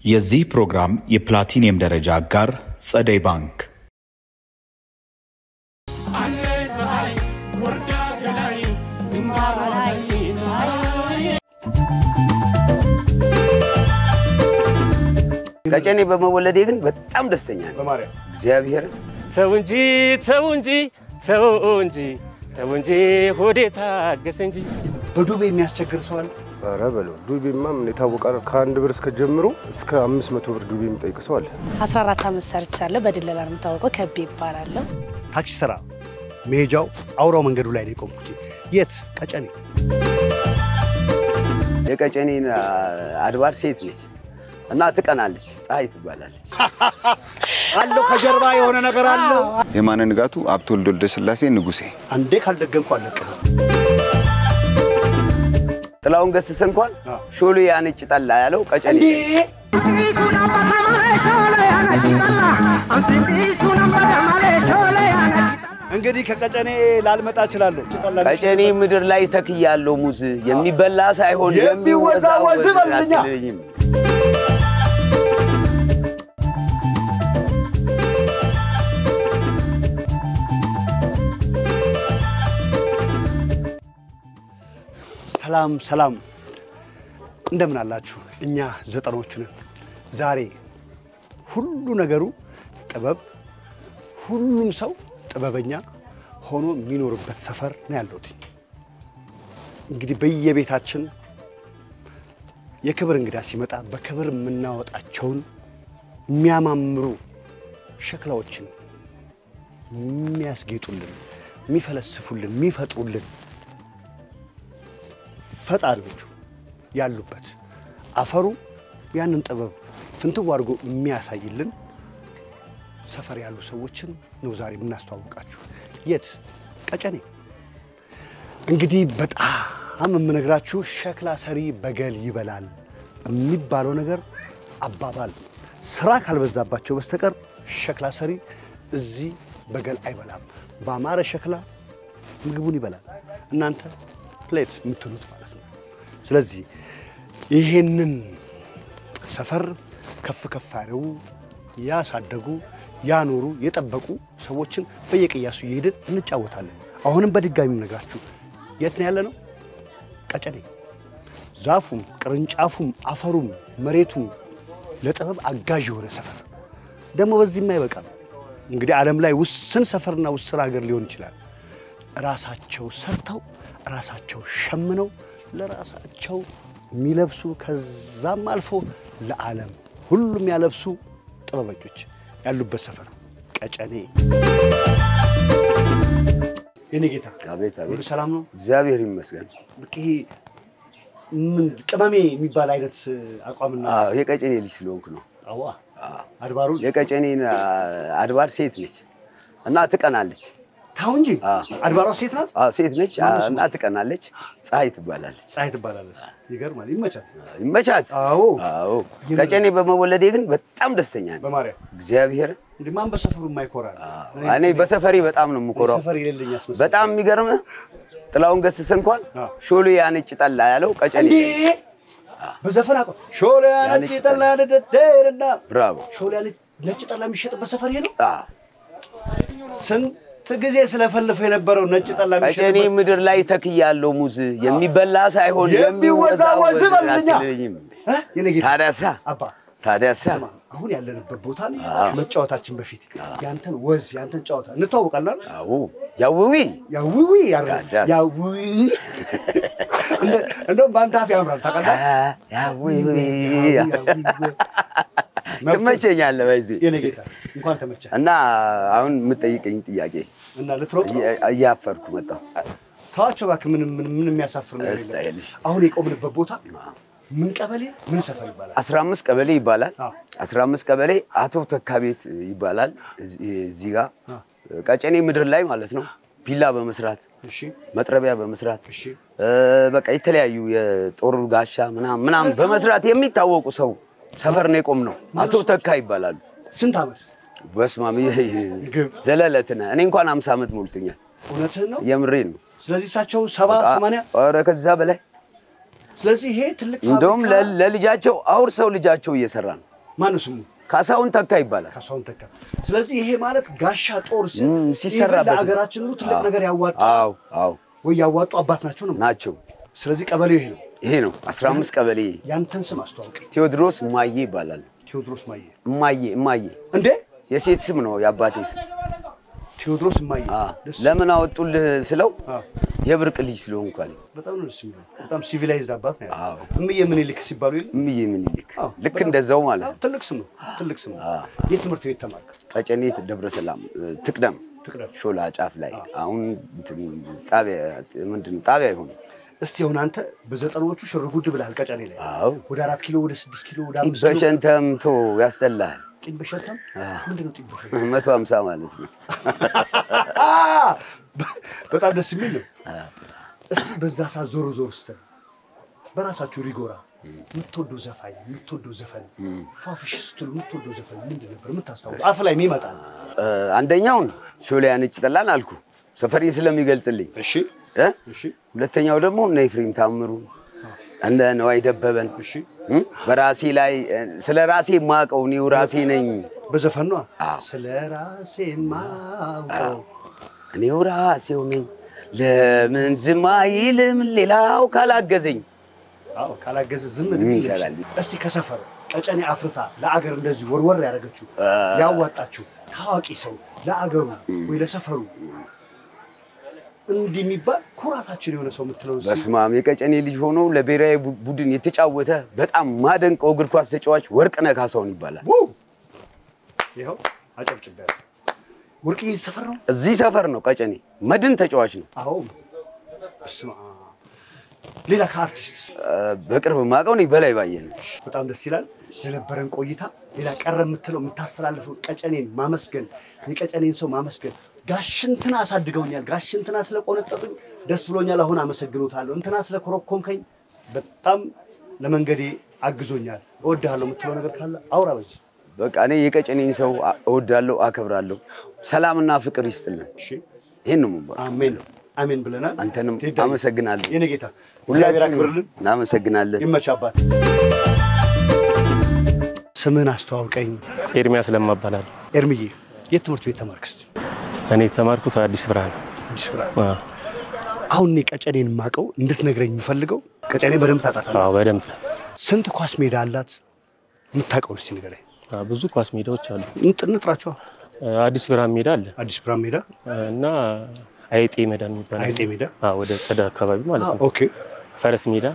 የዚህ ፕሮግራም የፕላቲኒየም ደረጃ አጋር ጸደይ ባንክ ቀጨኔ በመወለዴ ግን በጣም ደስተኛ ነኝ በማርያም እግዚአብሔር ተውንጂ ሆዴ ታገስ እንጂ በዱቤ የሚያስቸግር ሰው አለ አረ በለው ዱቤማ ምን የታወቀ ከአንድ ብር እስከ ጀምሮ እስከ 500 ብር ዱቤ የሚጠይቅ ሰው አለ 14 ዓመት ሰርቻለሁ በድለላ ነው የምታወቀው ከቤ ይባላለሁ ታክሲ ስራ መሄጃው አውራው መንገዱ ላይ ነው የቆምኩት የት ቀጨኔ የቀጨኔ አድባር ሴት ነች እና ትቀናለች ፀሐይ ትባላለች አለው ከጀርባ የሆነ ነገር አለው የማነ ንጋቱ አብቶል ዶልደ ስላሴ ንጉሴ አንዴ ካልደገምኩ አለቀው ጥላውን ገስስ እንኳን ሾሎ ያነጭ ጠላ ያለው ቀጨኔ እንግዲህ ከቀጨኔ ላልመጣ እችላለሁ ቀጨኔ ምድር ላይ ተክያለው ሙዝ የሚበላ ሳይሆን የሚወዛወዝ በልኛ ሰላም እንደምን አላችሁ እኛ ዘጠሮቹ ነን ዛሬ ሁሉ ነገሩ ጥበብ ሁሉም ሰው ጥበበኛ ሆኖ የሚኖርበት ሰፈር ነው ያለው እንግዲህ በየቤታችን የክብር እንግዳ ሲመጣ በክብር የምናወጣቸውን የሚያማምሩ ሸክላዎችን የሚያስጌጡልን የሚፈለስፉልን የሚፈጥሩልን ፈጣሪዎቹ ያሉበት አፈሩ ያንን ጥበብ ፍንትው አድርጎ የሚያሳይልን ሰፈር ያሉ ሰዎችን ነው ዛሬ የምናስተዋውቃችሁ የት ቀጨኔ እንግዲህ በጣም የምነግራችሁ ሸክላ ሰሪ በገል ይበላል የሚባለው ነገር አባባል ስራ ካልበዛባቸው በስተቀር ሸክላ ሰሪ እዚህ በገል አይበላም ባማረ ሸክላ ምግቡን ይበላል እናንተ ፕሌት የምትሉት ማለት ነው ስለዚህ ይሄንን ሰፈር ከፍ አረው ያሳደጉ ያኖሩ የጠበቁ ሰዎችን በየቅያሱ ይሄድን እንጫወታለን አሁንም በድጋሚ ነግራችሁ የት ነው ያለነው ቀጨኔ ዛፉም ቅርንጫፉም አፈሩም መሬቱም ለጥበብ አጋዥ የሆነ ሰፈር ደሞ በዚህም አይበቃም እንግዲህ ዓለም ላይ ውስን ሰፈርና ውስን ሀገር ሊሆን ይችላል ራሳቸው ሰርተው ራሳቸው ሸምነው ለራሳቸው ሚለብሱ ከዛም አልፎ ለዓለም ሁሉም ያለብሱ ጥበበኞች ያሉበት ሰፈር ቀጨኔ የኔ ጌታ አቤት ሁሉ ሰላም ነው እግዚአብሔር ይመስገን በቂ ምን ቅመሜ የሚባል አይነት አቋምና የቀጨኔ ልጅ ስለሆንኩ ነው አዋ አድባሩ የቀጨኔ አድባር ሴት ነች እና ትቀናለች ታው እንጂ አድባሯ ሴት ናት ሴት ነች እና ትቀናለች ፀሐይ ትባላለች ይገርማል ይመቻት አዎ ቀጨኔ በመወለዴ ግን በጣም ደስተኛ ነኝ በማርያም እግዚአብሔር እንዴ ማን በሰፈሩ የማይኮራ እኔ በሰፈሪ በጣም ነው የምኮራው ሰፈር ይለልኝ ያስመስል በጣም የሚገርም ጥላውን ገስስ እንኳን ሾሎ ያነጭ ጠላ ያለው ቀጨኔ በዘፈን አቆ ሾሎ ያነጭ ጠላ ደደረና ብራቮ ሾሎ ያነጭ ጠላ የሚሸጥበት ሰፈር ይሄ ነው ስንት ጊዜ ስለፈልፈው የነበረው ነጭ ጠላ የሚሸጥበት ቀጨኔ ምድር ላይ ተክያለው ሙዝ የሚበላ ሳይሆን የሚወዛወዝ በልኛ የኔ ጌታ ታዲያሳ አሁን ያለንበት ቦታ ከመጫወታችን በፊት ያንተን ወዝ ያንተን ጫወታ እንተዋወቃለን አዎ ያውዊ እንደው ባንታፍ ያምራል ታውቃለህ ያውዊ ተመቸኛለህ በዚህ የኔ ጌታ እንኳን ተመቸ እና አሁን የምጠይቀኝ ጥያቄ እና ልትሮጥ እያፈርኩ መጣሁ ታዋቸው ባክ ምን የሚያሳፍር ነው የለም አሁን የቆምንበት ቦታ ምን ቀበሌ ምን ሰፈር ይባላል 15 ቀበሌ ይባላል 15 ቀበሌ አቶ ተካቤት ይባላል እዚህ ጋር ቀጨኔ ምድር ላይ ማለት ነው ቢላ በመስራት እሺ መጥረቢያ በመስራት እሺ በቃ የተለያዩ የጦር ጋሻ ምናም በመስራት የሚታወቁ ሰው ሰፈር ነው የቆም ነው አቶ ተካ ይባላል ስንት አመት በስማም ዘለለትና እኔ እንኳን 50 አመት ሞልቶኛል እውነትህ ነው የምሬን ነው ስለዚህ ታቸው 70 80 ኧረ ከዛ በላይ ስለዚህ ይሄ ትልቅ እንደውም ለልጃቸው አውር ሰው ልጃቸው እየሰራ ነው ማነው ስሙ? ካሳሁን ተካ ይባላል። ካሳሁን ተካ። ስለዚህ ይሄ ማለት ጋሻ ጦር ሲሰራበት ለሀገራችን ሁሉ ትልቅ ነገር ያዋጣ አዎ ወይ ያዋጡ አባት ናቸው። ስለዚህ ቀበሌው ይሄ ነው 15 ቀበሌ። ያንተን ስም አስተዋውቅ። ቴዎድሮስ ማዬ ይባላል። ቴዎድሮስ ማዬ ማዬ እንዴ የሴት ስም ነው የአባቴ ስም ቴዎድሮስ ማዬ። ለምን አወጡልህ ስለው የብርቅ ልጅ ስለሆንኩ አለ። በጣም ነው ደስ የሚለው። በጣም ሲቪላይዝድ አባት ነው ያለው። እምዬ ምኒልክ ሲባሉ እምዬ ምኒልክ ልክ እንደዛው ማለት ነው። ትልቅ ስም ነው። የትምህርት ቤት ተማርክ? ቀጨኔ ደብረ ሰላም ትቅደም ሾላ ጫፍ ላይ አሁን ጣቢያ ይሆን። እስቲ አሁን አንተ በዘጠናዎቹ ሽርጉድ ብለሃል ቀጨኔ ላይ። ወደ 4 ኪሎ ወደ 6 ኪሎ ወደ 5 ኪሎ በሸንተምቶ ያስጠላል። ጢም በሸንተም ምንድነው ጢም በሸንተም? 150 ማለት ነው። በጣም ደስ የሚል ነው። እስቲ በዛ ሰዓት ዞር ስትል በራሳችሁ ሪጎራ የምትወደው ዘፈን ፏፍሽ ስትሉ የምትወደው ዘፈን ምንድን ነበር የምታስታውሰው? አፍ ላይ የሚመጣ አንደኛውን ሾላ ነጭ ጠላን አልኩ ሰፈሬን ስለሚገልጽልኝ። እሺ ሁለተኛው ደግሞ እነ ኤፍሬም ታምሩ እንደ ነዋይ ደበበን። በራሴ ላይ ስለ ራሴ ማቀው ነው ራሴ ነኝ በዘፈን ነው። ስለ ራሴ ማቀው እኔው ራሴው ነኝ ለምን ዝም አይልም ሌላው ካላገዘኝ። ካላገዘ ዝም ይላል። እስቲ ከሰፈር ቀጨኔ አፍርታ ለአገር እንደዚህ ወርወር ያደረገችው ያዋጣችው ታዋቂ ሰው ለአገሩ ወይ ለሰፈሩ እንዲህ የሚባል ኩራታችን የሆነ ሰው የምትለው በስማም የቀጨኔ ልጅ ሆኖ ለብሔራዊ ቡድን የተጫወተ በጣም ማደንቀው እግር ኳስ ተጫዋች ወርቅነህ ካሳሁን ይባላል። ይሄው አጨብጭበው። ወርቅዬ ሰፈር ነው፣ እዚህ ሰፈር ነው ቀጨኔ መድን ተጫዋች ነው። አዎ በስማ ሌላ ከአርቲስት በቅርብ ማቀው ነው በላይ ባየን። በጣም ደስ ይላል ለነበረን ቆይታ። ሌላ ቀረ የምትለው የምታስተላልፈው ቀጨኔን ማመስገን የቀጨኔን ሰው ማመስገን። ጋሽንትና አሳድገውኛል፣ ጋሽንትና ስለቆነጠጡኝ ደስ ብሎኛል፣ አሁን አመሰግኖታለሁ፣ እንትና ስለኮረኮምከኝ በጣም ለመንገዴ አግዞኛል፣ እወድሃለሁ የምትለው ነገር ካለ አውራ በዚህ። በቃ እኔ የቀጨኔን ሰው እወዳለሁ፣ አከብራለሁ፣ ሰላምና ፍቅር ይስጥልን። እሺ ይሄን ነው ማለት። አሜን አሜን ብለናል። አንተንም አመሰግናለሁ የኔ ጌታ። ሁላችንም አክብርልን። እናመሰግናለን። ይመቻባት። ስምህን አስተዋውቀኝ። ኤርሚያስ ለማ እባላለሁ። ኤርሚዬ የት ትምህርት ቤት ተማርክ? እኔ ተማርኩት አዲስ ብርሃን። አሁን እኔ ቀጨኔን ማቀው እንድትነግረኝ የምፈልገው ቀጨኔ በደንብ ታውቃታለህ? አዎ በደንብ። ስንት ኳስ ሜዳ አላት የምታውቀው? እስኪ ንገረኝ። ብዙ ኳስ ሜዳዎች አሉ። እንጥራቸው። አዲስ ብርሃን ሜዳ አለ። አዲስ ብርሃን ሜዳ እና አይጤ ሜዳ የሚባል አይጤ ሜዳ ወደ ጸዳ አካባቢ ማለት ነው። ኦኬ። ፈረስ ሜዳ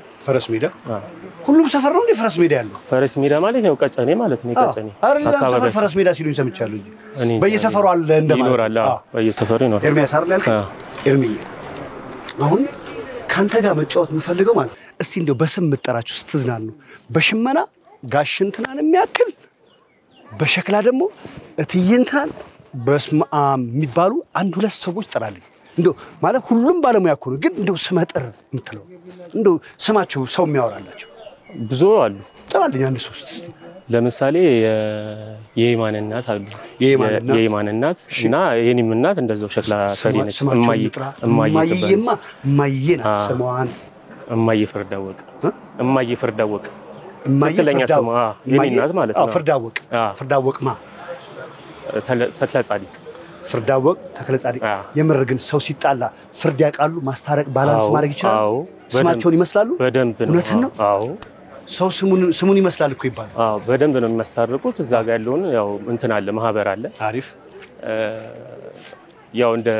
ሁሉም ሰፈር ነው እንዴ ፈረስ ሜዳ ያለው? ፈረስ ሜዳ ማለት ነው ቀጨኔ ማለት ነው። ቀጨኔ አካባቢ ፈረስ ሜዳ ሲሉኝ ሰምቻለሁ እንጂ በየሰፈሩ አለ እንደማለት ይኖራል። በየሰፈሩ ይኖራል። ኤርሚያስ አይደል ያልከኝ? ኤርሚዬ አሁን ካንተ ጋር መጫወት የምፈልገው ማለት እስቲ እንደው በስም ምጠራችሁ ስትዝናኑ በሽመና ጋሽንትናን የሚያክል በሸክላ ደግሞ እትይንትናን በስማም የሚባሉ አንድ ሁለት ሰዎች ጠራልኝ። እንደው ማለት ሁሉም ባለሙያ እኮ ነው፣ ግን እንደው ስመጥር የምትለው እንደው ስማቸው ሰው የሚያወራላቸው ብዙ አሉ። ጠራልኝ አንድ ሶስት። ለምሳሌ የየማን እናት አሉ። የየማን እናት እና የኔም እናት እንደዛው ሸክላ ሰሪ ነች። እማዬ ናት ስሟን። እማዬ ፍርዳወቅ ትክክለኛ ስሟ የኔ እናት ማለት ነው። ፍርዳወቅማ ተክለ ጻዲቅ ፍርዳወቅ ተክለ ጻዲቅ። የምር ግን ሰው ሲጣላ ፍርድ ያውቃሉ? ማስታረቅ ባላንስ ማድረግ ይችላሉ? አዎ ስማቸውን ይመስላሉ? በደንብ ነው። እውነትን ነው? አዎ ሰው ስሙን ይመስላል እኮ ይባላል። አዎ በደንብ ነው የሚያስታርቁት። እዛ ጋር ያለውን ያው እንትን አለ ማህበር አለ። አሪፍ ያው እንደ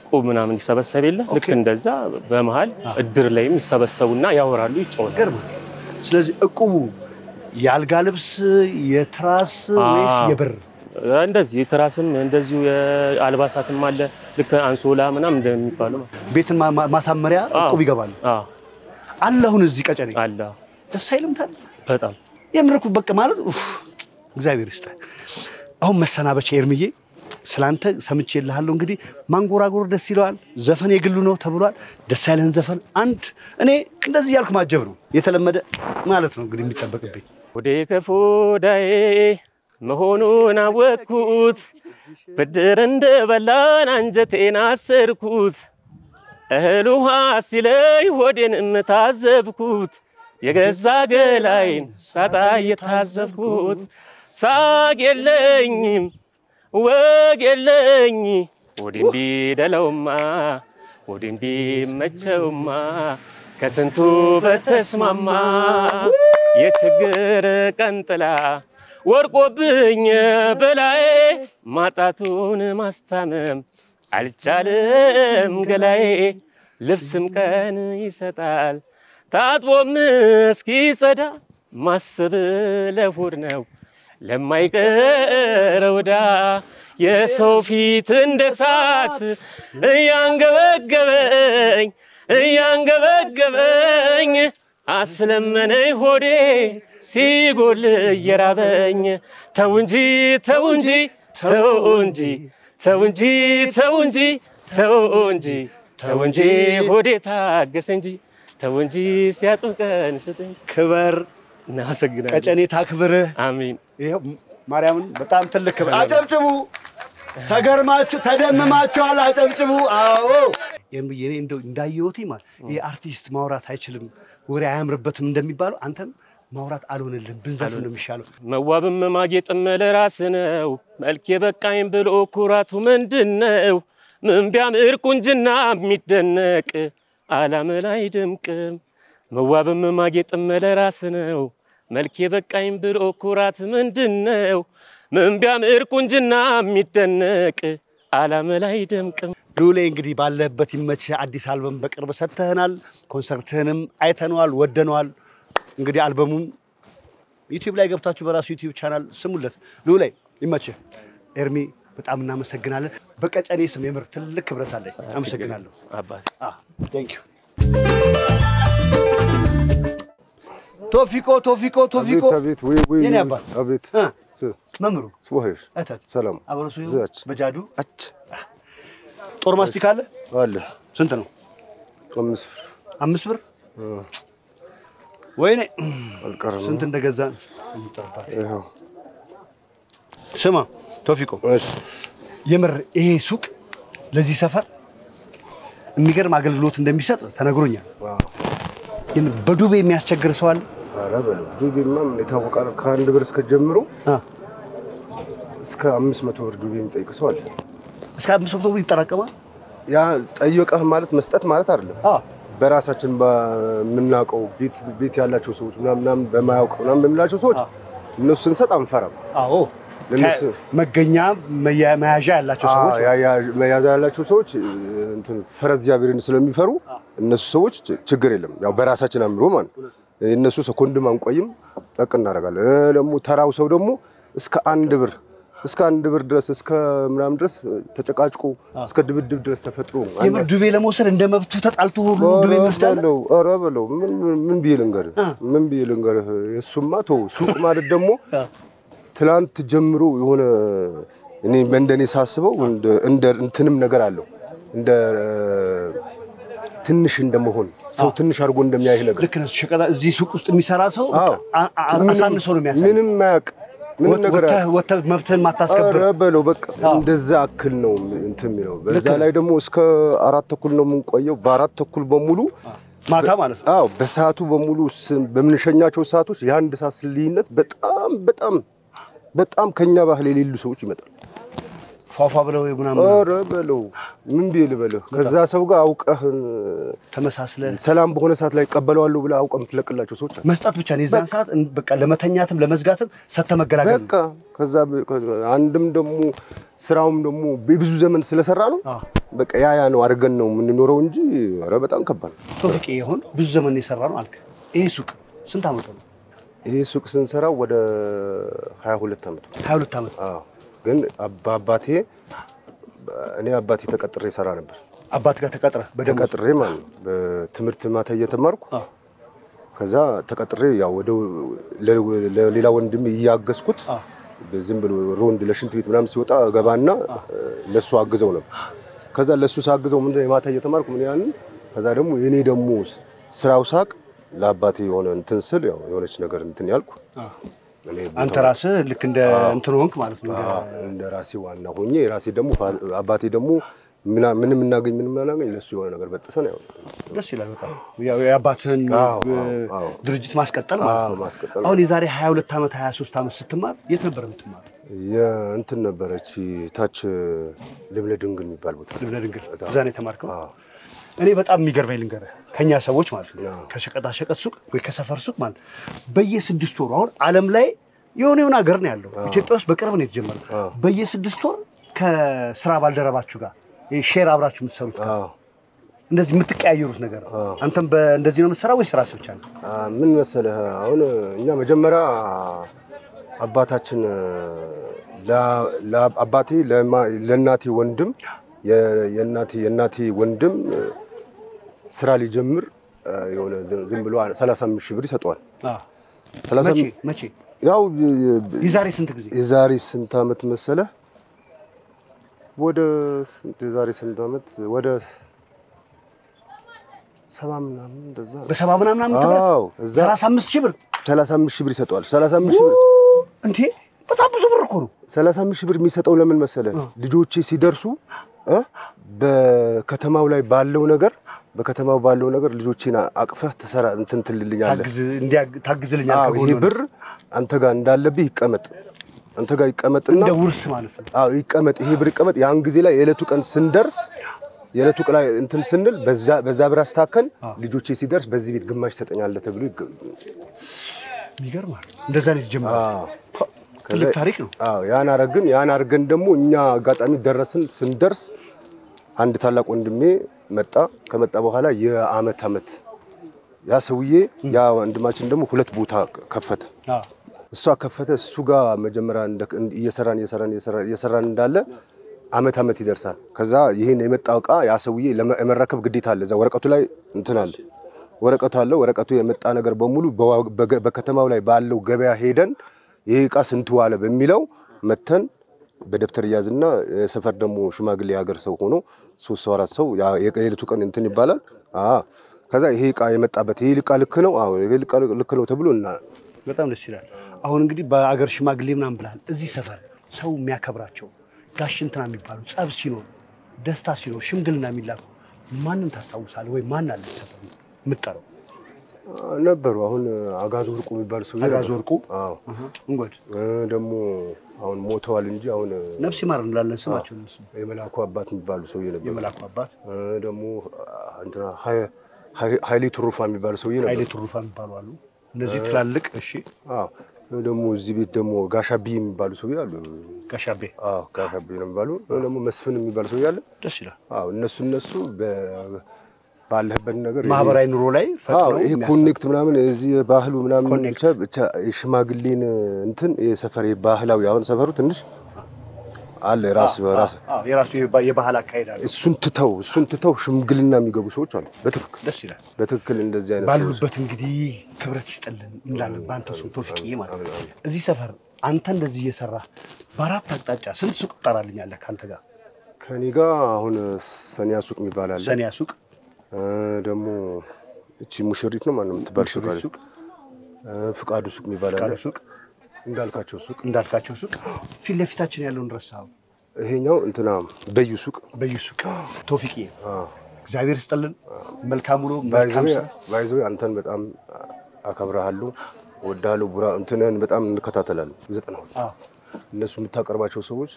ቁብ ምናምን ይሰበሰብ የለ ልክ እንደዛ በመሃል እድር ላይም ይሰበሰቡና ያወራሉ፣ ይጫወታሉ። ስለዚህ እቁቡ የአልጋ ልብስ የትራስ ወይስ የብር? እንደዚህ የትራስም እንደዚሁ የአልባሳትም አለ። ልክ አንሶላ ምናምን እንደሚባለው ቤትን ማሳመሪያ እቁብ ይገባል። አላሁን እዚህ ቀጨኔ አለ። ደስ አይልም ታዲያ? በጣም የምርኩ በቃ ማለት እግዚአብሔር ይስጥህ። አሁን መሰናበቻ ኤርሚዬ ስላንተ ሰምቼልሃለሁ። እንግዲህ ማንጎራጎር ደስ ይለዋል፣ ዘፈን የግሉ ነው ተብሏል። ደስ ያለህን ዘፈን አንድ እኔ እንደዚህ ያልኩ ማጀብ ነው የተለመደ ማለት ነው እንግዲህ የሚጠበቅብኝ። ወደ ከፎዳዬ መሆኑን አወቅኩት፣ ብድር እንደበላን አንጀቴን አሰርኩት፣ እህል ውሃ ሲለይ ሆዴን እምታዘብኩት፣ የገዛ ገላይን ሳጣ የታዘብኩት ሳቅ የለኝም ወግ የለኝ ወዲም ቢደለውማ ወዲም ቢመቸውማ ከስንቱ በተስማማ የችግር ቀንጥላ ወርቆብኝ በላይ ማጣቱን ማስታመም አልቻለም ገላይ ልብስም ቀን ይሰጣል ታጥቦም እስኪጸዳ ማሰብ ለሆድ ነው ለማይቀረው ዳ የሰው ፊት እንደ ሳት እያንገበገበኝ አስለመነኝ ሆዴ ሲጎል የራበኝ ተው እንጂ ተው እንጂ ተው እንጂ ተው እንጂ ተው እንጂ ተው እንጂ ተው እንጂ ሆዴ ታገስ እንጂ ተው እንጂ ሲያጥብቀን ስጥ እንጂ ክበር እናመሰግናለን ቀጨኔ ታክብርህ አሜን ይሄ ማርያምን በጣም ትልቅ ክብር አጨብጭቡ ተገርማችሁ ተደምማችኋል አጨብጭቡ አዎ የኔ እንደው እንዳየሁት ማለት ይሄ አርቲስት ማውራት አይችልም ወሬ አያምርበትም እንደሚባለው አንተም ማውራት አልሆነልህም ብንዘፍ ነው የሚሻለው መዋብም ማጌጥም ለራስ ነው መልክ የበቃኝ ብሎ ኩራቱ ምንድነው ምን ቢያምር ቁንጅና የሚደነቅ ዓለም ላይ ድምቅም መዋብም ማጌጥም ለራስ ነው መልክ የበቃኝ ብሎ ኩራት ምንድነው ምን ቢያምር ቁንጅና የሚደነቅ ዓለም ላይ ድምቅም ሉሌ እንግዲህ ባለበት ይመች አዲስ አልበም በቅርብ ሰጥተናል ኮንሰርትህንም አይተነዋል ወደነዋል እንግዲህ አልበሙን ዩቲዩብ ላይ ገብታችሁ በራሱ ዩቲዩብ ቻናል ስሙለት ሉሌ ይመች ኤርሚ በጣም እናመሰግናለን በቀጨኔ ስም የምር ትልቅ ክብረት አለኝ አመሰግናለሁ አባቴ ቴንክ ዩ ቶፊቆ አቤት ወይ የኔ አባት አቤት መምሩ ስወህሽ አታት ሰላም አብረሱ ዛች በጃዱ አች ጦር ማስቲካ አለ ስንት ነው 5 ብር ወይኔ አልቀረም ስንት እንደገዛን ይሄው ስማ ቶፊቆ እሺ የምር ይሄ ሱቅ ለዚህ ሰፈር የሚገርም አገልግሎት እንደሚሰጥ ተነግሮኛል ግን በዱቤ የሚያስቸግር ሰው አለ አረ በለው ዱቤማ ምን የታወቃል ከአንድ ብር እስከ ጀምሮ እስከ 500 ብር ዱቤ የሚጠይቅ ሰው አለ እስከ 500 ብር ይጠራቀማል ያ ጠይቀህ ማለት መስጠት ማለት አይደለም በራሳችን በመናቀው ቤት ያላቸው ሰዎች ምናምን በማያውቁ ምናምን በሚላቸው ሰዎች እነሱ እንሰጥ አንፈራም አዎ መገኛ መያዣ ያላቸው ሰዎች መያዣ ያላቸው ሰዎች እንትን ፈረዝ እግዚአብሔርን ስለሚፈሩ እነሱ ሰዎች ችግር የለም ያው በራሳችን አምሮ ማለት እነሱ ሰኮንድም አንቆይም ጠቅ እናደርጋለን ደግሞ ተራው ሰው ደግሞ እስከ 1 ብር ድረስ እስከ ምናምን ድረስ ተጨቃጭቆ እስከ ድብድብ ድረስ ተፈጥሮ የምር ዱቤ ለመውሰድ እንደመብቱ ተጣልቶ ሁሉ ዱቤ ይወስዳለው ኧረ በለው ምን ቢልንገር እሱማ ተው ሱቅ ማለት ደግሞ ትላንት ጀምሮ የሆነ እኔ እንደኔ ሳስበው እንደ እንትንም ነገር አለው እንደ ትንሽ እንደመሆን ሰው ትንሽ አርጎ እንደሚያይ ነገር ልክ ነው ሸቀጣ እዚህ ሱቅ ውስጥ የሚሰራ ሰው አሳንሶ ነው የሚያሳይ ምንም ማያቅ ምን ነገር ወተ መብተን ማታስከብር ኧረ በለው በቃ እንደዛ አክል ነው እንትን የሚለው በዛ ላይ ደግሞ እስከ 4:30 ነው የምንቆየው በ4:30 በሙሉ ማታ ማለት ነው አዎ በሰዓቱ በሙሉ በምንሸኛቸው ሰዓቶች የአንድ ሰዓት ልዩነት በጣም ከኛ ባህል የሌሉ ሰዎች ይመጣሉ ፏፏ ብለው ምናምን ኧረ በለው ምን ቢል በለው ከዛ ሰው ጋር አውቀህ ተመሳስለ ሰላም በሆነ ሰዓት ላይ ቀበለዋለሁ ብለ አውቀህ የምትለቅላቸው ሰዎች መስጣት ብቻ ነው የዛን ሰዓት በቃ ለመተኛትም ለመዝጋትም ሰተመገላገል በቃ ከዛ አንድም ደግሞ ስራውም ደግሞ በብዙ ዘመን ስለሰራ ነው በቃ ያ ነው አድርገን ነው የምንኖረው እንጂ ኧረ በጣም ከባድ ቶፊቅ ይሁን ብዙ ዘመን የሰራ ነው አልክ ይሄ ሱቅ ስንት አመት ነው ይሄ ሱቅ ስንሰራው ወደ 22 አመት አዎ ግን አባቴ ተቀጥሬ ሰራ ነበር አባት ጋር ተቀጥሬ ማለት በትምህርት ማታ እየተማርኩ ከዛ ተቀጥሬ ያው ወደ ለሌላ ወንድም እያገዝኩት ዝም ብሎ ሮንድ ለሽንት ቤት ምናምን ሲወጣ ገባና ለሱ አግዘው ነበር ከዛ ለሱ ሳግዘው ምን ማታ እየተማርኩ ምን ያን ከዛ ደግሞ የኔ ደግሞ ስራው ሳቅ ለአባቴ የሆነ እንትን ስል ያው የሆነች ነገር እንትን ያልኩ አንተ ራስህ ልክ እንደ እንትን ሆንክ ማለት ነው እንደ ራሴ ዋና ሆኜ ራሴ ደግሞ አባቴ ደግሞ ምንም እናገኝ ምንም እናገኝ ለሱ የሆነ ነገር በጥሰን ያው ደስ ይላል በጣም ያው የአባትን ድርጅት ማስቀጠል ማለት ነው ማስቀጠል አሁን የዛሬ 22 አመት 23 አመት ስትማር የት ነበር የምትማር የእንትን ነበረች ታች ልብለ ድንግል የሚባል ቦታ ልብለ ድንግል እዛ ነው የተማርከው እኔ በጣም የሚገርመኝ ልንገርህ ከኛ ሰዎች ማለት ነው ከሸቀጣ ሸቀጥ ሱቅ ወይ ከሰፈር ሱቅ ማለት በየ6 ወሩ አሁን ዓለም ላይ የሆነ ሀገር ነው ያለው ኢትዮጵያ ውስጥ በቅርብ ነው የተጀመረው በየ6 ወር ከስራ ባልደረባችሁ ጋር ሼር አብራችሁ የምትሰሩት እንደዚህ የምትቀያየሩት ነገር አንተም እንደዚህ ነው የምትሰራው ወይስ ራስህ ብቻ ነው ምን መሰለህ አሁን እኛ መጀመሪያ አባታችን ለአባቴ ለናቴ ወንድም የናቴ ወንድም ስራ ሊጀምር የሆነ ዝም ብሎ 35,000 ብር ይሰጣል 30 መቼ ያው የዛሬ ስንት ጊዜ የዛሬ ስንት አመት መሰለህ ወደ የዛሬ ስንት አመት ወደ 70 ምናምን እንደዛ በ70 ምናምን አዎ 35,000 ብር 35,000 ብር ይሰጣል 35,000 ብር እንዴ በጣም ብዙ ብር እኮ ነው 35,000 ብር የሚሰጠው ለምን መሰለህ ልጆቼ ሲደርሱ በከተማው ላይ ባለው ነገር ልጆቼን አቅፈህ ተሰራ እንትን ትልልኛለህ ታግዝልኛለህ ይሄ ብር አንተ ጋር እንዳለብህ ይቀመጥ አንተ ጋር ይቀመጥና እንደ ውርስ ማለት ነው አዎ ይቀመጥ ይሄ ብር ይቀመጥ ያን ጊዜ ላይ የዕለቱ ቀን ስንደርስ የዕለቱ ቀን እንትን ስንል በዛ ብር አስተካከል ልጆቼ ሲደርስ በዚህ ቤት ግማሽ ተጠኛለህ ተብሎ ይገርማል እንደዛ ነው የተጀመረው ትልቅ ታሪክ ነው አዎ ያን አርገን ደግሞ እኛ አጋጣሚ ስንደርስ አንድ ታላቅ ወንድሜ ከመጣ በኋላ የአመት ያ ሰውዬ ያ ወንድማችን ደግሞ ሁለት ቦታ ከፈተ እሱ ከፈተ እሱ ጋር መጀመሪያ እየሰራን እንዳለ አመት ይደርሳል ከዛ ይሄን የመጣው ቃ ያ ሰውዬ ለመረከብ ግዴታ አለ እዛ ወረቀቱ ላይ እንትን አለ ወረቀቱ የመጣ ነገር በሙሉ በከተማው ላይ ባለው ገበያ ሄደን ይሄ ቃ ስንት ዋለ በሚለው መተን በደብተር ያዝና ሰፈር ደግሞ ሽማግሌ ሀገር ሰው ሆኖ 3-4 ሰው የሌሊቱ ቀን እንትን ይባላል ከዛ ይሄ ቃ የመጣበት ይሄ ቃ ልክ ነው ይሄ ቃ ልክ ነው ተብሎና በጣም ደስ ይላል አሁን እንግዲህ በአገር ሽማግሌ ምናምን ብላል እዚህ ሰፈር ሰው የሚያከብራቸው ጋሽንትና የሚባሉ ጸብ ሲኖር ደስታ ሲኖር ሽምግልና የሚላኩ ማንን ታስታውሳለህ ወይ ማን አለ ሰፈር ምጣረው ነበሩ አሁን አጋዝ ወርቁ የሚባል ሰው አጋዝ ወርቁ አዎ እንግዲህ ደግሞ አሁን ሞተዋል እንጂ አሁን ነፍስ ይማር እንላለን ስማቸው ነው የመላኩ አባት የሚባሉ ሰው ነበር የመላኩ አባት ደግሞ እንትና ኃይሌ ትሩፋ የሚባል ሰው ነበር ኃይሌ ትሩፋ የሚባሉ አሉ እነዚህ ትላልቅ እሺ አዎ ደግሞ እዚህ ቤት ደግሞ ጋሻቢ የሚባሉ ሰው አሉ ጋሻቤ ጋሻቤ ነው የሚባሉ ደግሞ መስፍን የሚባል ሰው ያለ ደስ ይላል አዎ እነሱ ባለህበት ነገር ማህበራዊ ኑሮ ላይ ፈጥነው ይሄ ኮኔክት ምናምን እዚህ ባህሉ ምናምን ብቻ የሽማግሌን እንትን የሰፈር ባህላዊ አሁን ሰፈሩ ትንሽ አለ ራሱ የራሱ የባህል አካሄድ አለ እሱን ትተው ሽምግልና የሚገቡ ሰዎች አሉ ደስ ይላል በትክክል እንደዚህ አይነት ባሉበት እንግዲህ ክብረት ይስጥልን እንላለን ባንተ ሱቅ ቶፊቂ ማለት ነው እዚህ ሰፈር አንተ እንደዚህ እየሰራ በአራት አቅጣጫ ስንት ሱቅ ትጠራልኛለህ ካንተ ጋር ከኔ ጋር አሁን ሰኒያ ሱቅ የሚባል አለ ሰኒያ ሱቅ ደግሞ እቺ ሙሽሪት ነው ማለት የምትባል ሱቅ አለ ፍቃዱ ሱቅ የሚባል አለ ሱቅ እንዳልካቸው ሱቅ ፊት ለፊታችን ያለውን ረሳው ይሄኛው እንትና በዩ ሱቅ ቶፊቂ እግዚአብሔር ይስጥልን መልካም ውሎ መልካም ስራ ባይዘው አንተን በጣም አከብራለሁ ወዳለው ቡራ እንትነን በጣም እንከታተላለን 90 እነሱ የምታቀርባቸው ሰዎች